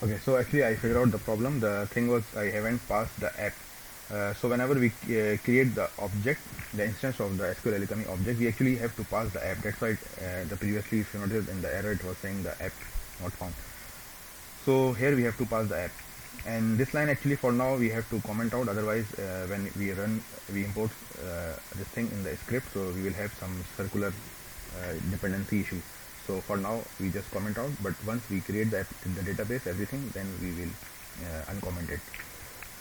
Okay, so actually I figured out the problem. The thing was I haven't passed the app. So whenever we create the object, the instance of the SQL Alchemy object, we actually have to pass the app. That's why the previously, if you noticed in the error, it was saying the app not found. So here we have to pass the app, and this line actually for now we have to comment out. Otherwise, when we import this thing in the script, so we will have some circular dependency issue. So for now we just comment out, but once we create the app in the database, everything, then we will uncomment it.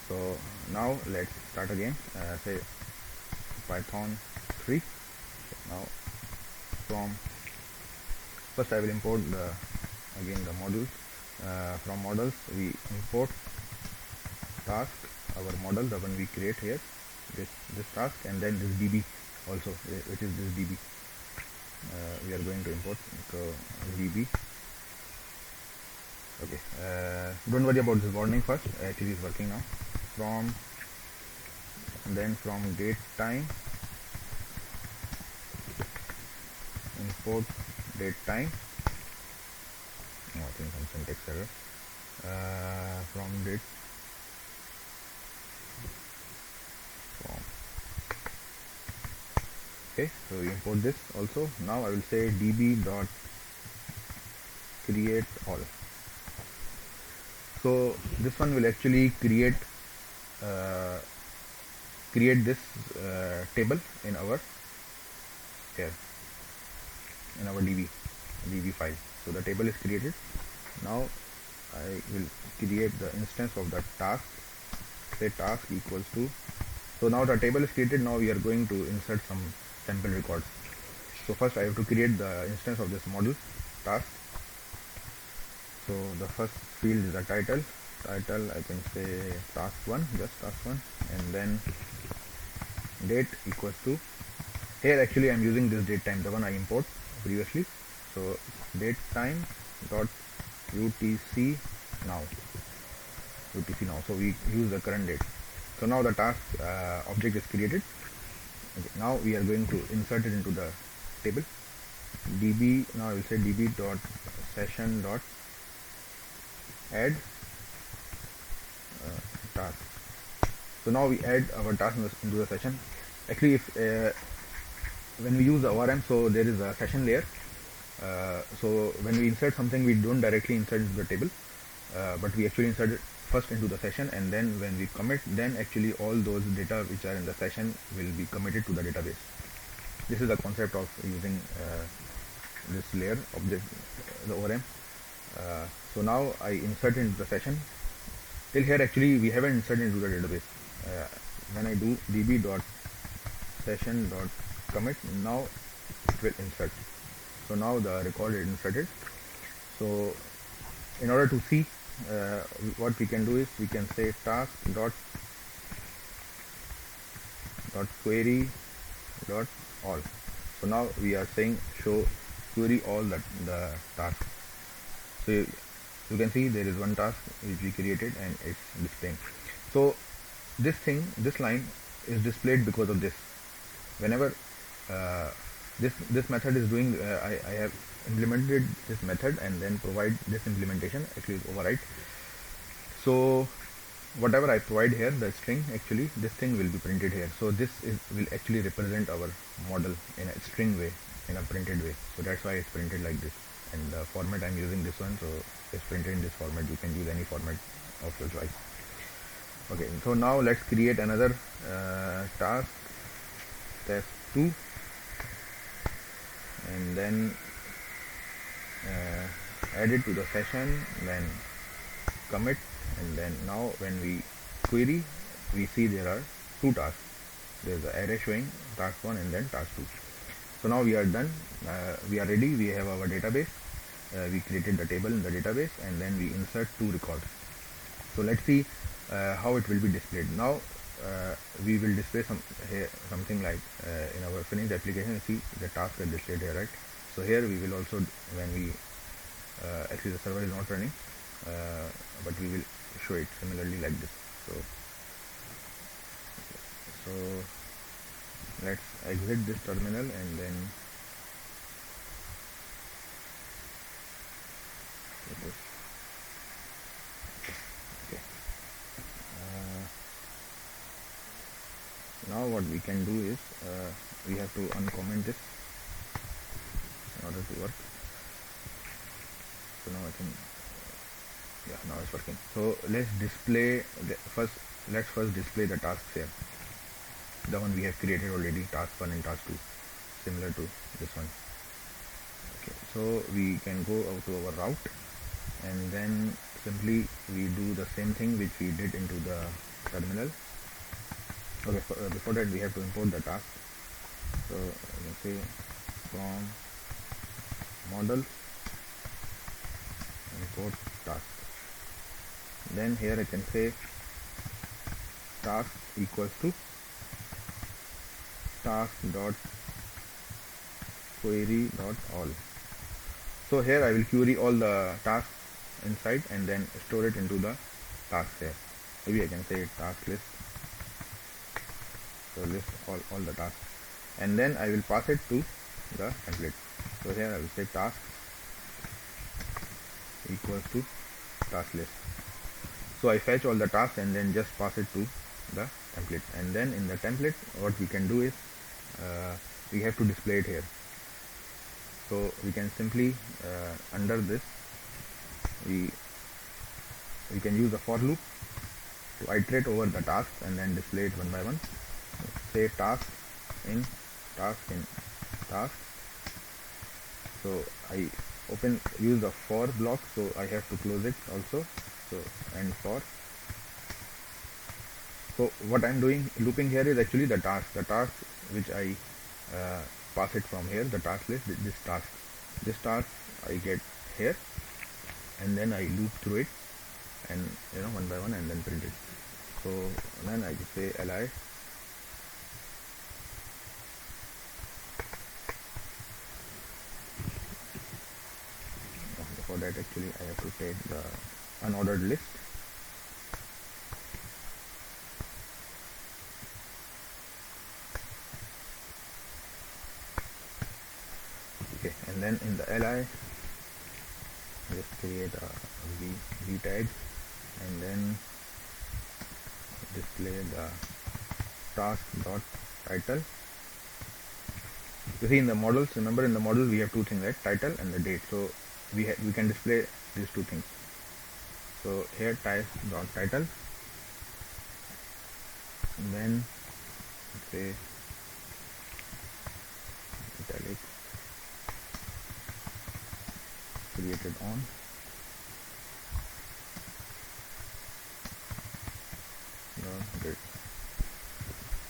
So now let's start again. Say Python 3. Now from first I will import the again the modules. From models we import task, our model, the one we create here, this task, and then this db also, which is this db. We are going to import, so db. Okay, don't worry about this warning first, actually it's working now. From date time, import date time. I think some syntax error. From date from. Okay, so we import this also. Now I will say db dot create all. So this one will actually create this table in our here in our db file. So the table is created. Now I will create the instance of the task. Say task equals to. So now the table is created. Now we are going to insert some sample records. So first I have to create the instance of this model task. So the first field is the title. I can say task1, just task1, and then date equals to. Here actually I am using this date time, the one I import previously. So date time dot utc now. So we use the current date. So now the task object is created. Okay, now we are going to insert it into the table. db, now I will say db dot session dot add task. So now we add our task into the session. Actually, if when we use the ORM, so there is a session layer. So when we insert something, we don't directly insert into the table, but we actually insert it first into the session, and then when we commit, then actually all those data which are in the session will be committed to the database. This is the concept of using this layer object, the ORM. So now I insert into the session. Till here actually we haven't inserted into the database. When I do db dot session dot commit, now it will insert. So now the record is inserted. So in order to see what we can do is we can say task dot query dot all. So now we are saying show query all the task. So you can see there is one task which we created and it's displaying. So this line is displayed because of this. Whenever this method is doing, I have implemented this method and then provide this implementation, actually override. So whatever I provide here, the string, actually this thing will be printed here. So this will actually represent our model in a string way, in a printed way. So that's why it's printed like this. And the format I'm using this one, so it's printed in this format. You can use any format of your choice. Okay, so now let's create another task, test2, and then add it to the session, then commit, and then now when we query, we see there are two tasks. There's an array showing task1 and then task2. So now we are done. We are ready. We have our database. We created the table in the database, and then we insert two records. So let's see how it will be displayed. Now we will display something like in our finished application. See the task are displayed here, right? So here we will also, when we actually the server is not running, but we will show it similarly like this. So let's exit this terminal and then what we can do is we have to uncomment this in order to work. So now I think, yeah, now it's working. So let's display let's first display the tasks here, the one we have created already, task 1 and task 2, similar to this one. Okay, so we can go out to our route, and then simply we do the same thing which we did into the terminal. Okay, before that we have to import the task. So let's say from model import task. Then here I can say task equals to task dot query dot all. So here I will query all the tasks inside and then store it into the tasks here. Maybe I can say task list. So list all the tasks, and then I will pass it to the template. So here I will say task equals to task list. So I fetch all the tasks and then just pass it to the template, and then in the template what we can do is we have to display it here. So we can simply under this we can use the for loop to iterate over the tasks and then display it one by one. Say task in task. So I use the for block, so I have to close it also. So and for. So what I'm doing looping here is actually the task which I pass it from here, the task list. This task I get here, and then I loop through it, and one by one, and then print it. So then I just say li for that actually I have to take the unordered list. Okay, and then in the li just create a v tag, and then display the task dot title. You see in the models, remember in the model we have two things, right? Title and the date. So we can display these two things. So here task dot title, and then say italic created on. Date.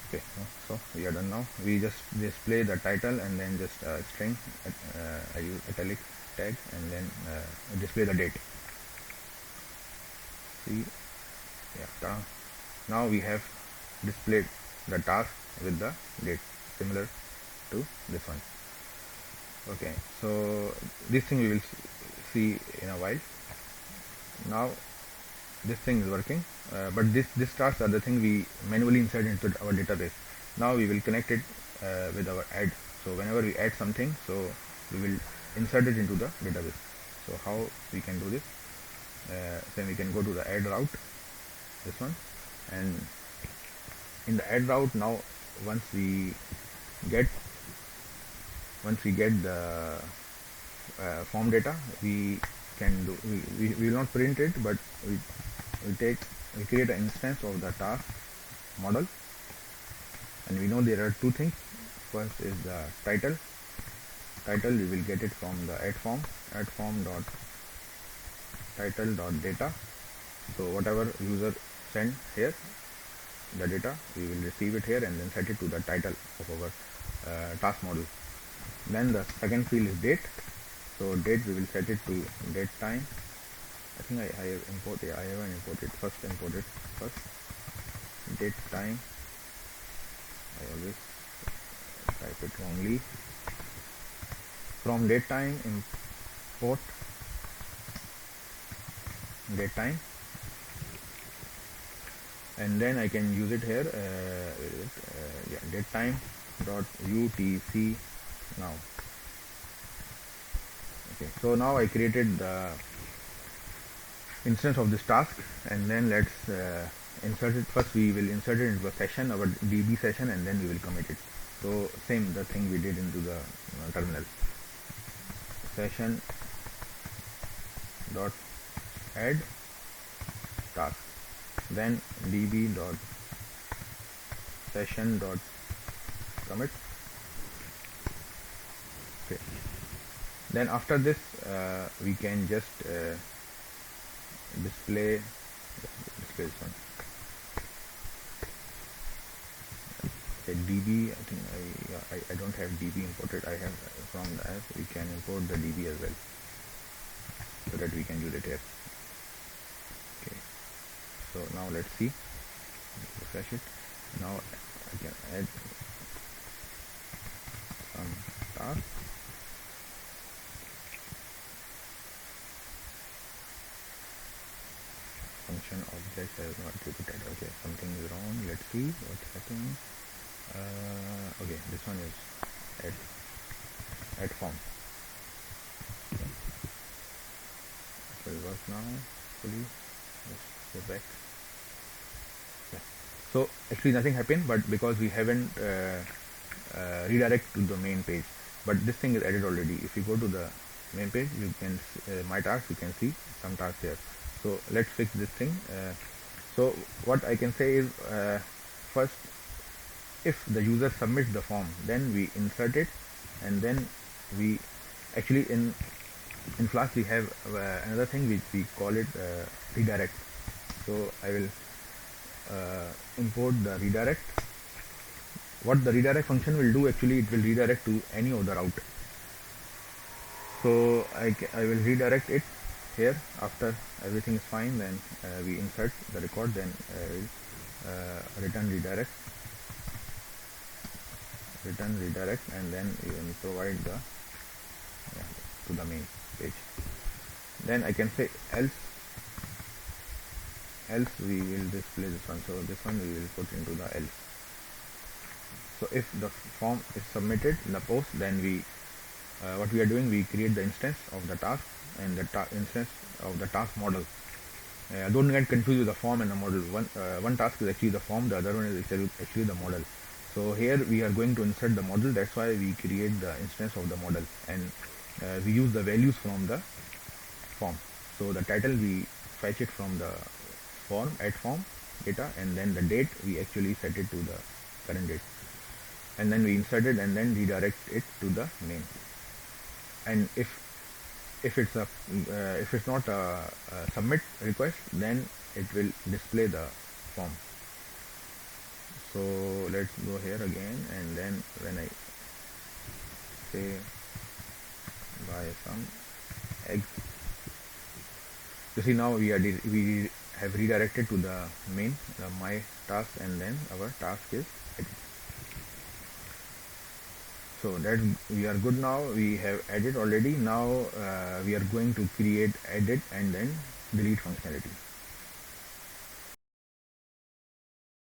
Okay, so we are done now. We just display the title and then just string. I use italic tag and then display the date. See, yeah. Now we have displayed the task with the date, similar to this one. Okay, so this thing we will see in a while. Now this thing is working, but this tasks are the thing we manually insert into our database. Now we will connect it with our add. So whenever we add something, so we will insert it into the database. So how we can do this? Then we can go to the add route, this one, and in the add route, now once we get the form data, we can do we will not print it, but we create an instance of the task model, and we know there are two things. First is the title. We will get it from the add form dot title dot data. So whatever user send here, the data, we will receive it here and then set it to the title of our task model. Then the second field is date. So date, we will set it to date time. I think I have imported. I haven't imported. Imported first. Date time. I always type it wrongly. From date time, import date time, and then I can use it here. Date time dot utc now. Okay, so now I created the instance of this task, and then let's insert it. First we will insert it into a session, our DB session, and then we will commit it. So same the thing we did into the terminal. Session dot add task, then db dot session dot commit. Okay. Then after this we can just display this one. Okay, db, I think I don't have db imported. I have from the app. We can import the db as well, so that we can use it here. Okay, so now let's see. Refresh it. Now I can add some task. Function object has not repeated. Okay, something is wrong. Let's see what's happening. Okay, this one is add form. Okay. It will work now fully. Let's go back. Yeah. So actually nothing happened, but because we haven't redirect to the main page, but this thing is added already. If you go to the main page, you can my tasks, you can see some tasks here. So let's fix this thing. So what I can say is first, if the user submits the form, then we insert it, and then we actually in Flask we have another thing which we call it redirect. So I will import the redirect. What the redirect function will do, actually it will redirect to any of the route. So I will redirect it here. After everything is fine, then we insert the record, then return redirect, and then we will provide the to the main page. Then I can say else we will display this one. So this one we will put into the else. So if the form is submitted in the post, then we what we are doing, we create the instance of the task and the instance of the task model. Don't get confused with the form and the model. One task is actually the form, the other one is actually the model. So here we are going to insert the model. That's why we create the instance of the model, and we use the values from the form. So the title we fetch it from the form, add form data, and then the date we actually set it to the current date, and then we insert it and then redirect it to the main. And if it's not a submit request, then it will display the form. So let's go here again, and then when I say buy some eggs, you see now we have redirected to the main, my task, and then our task is edit. So that we are good now. We have added already. Now we are going to create edit and then delete functionality.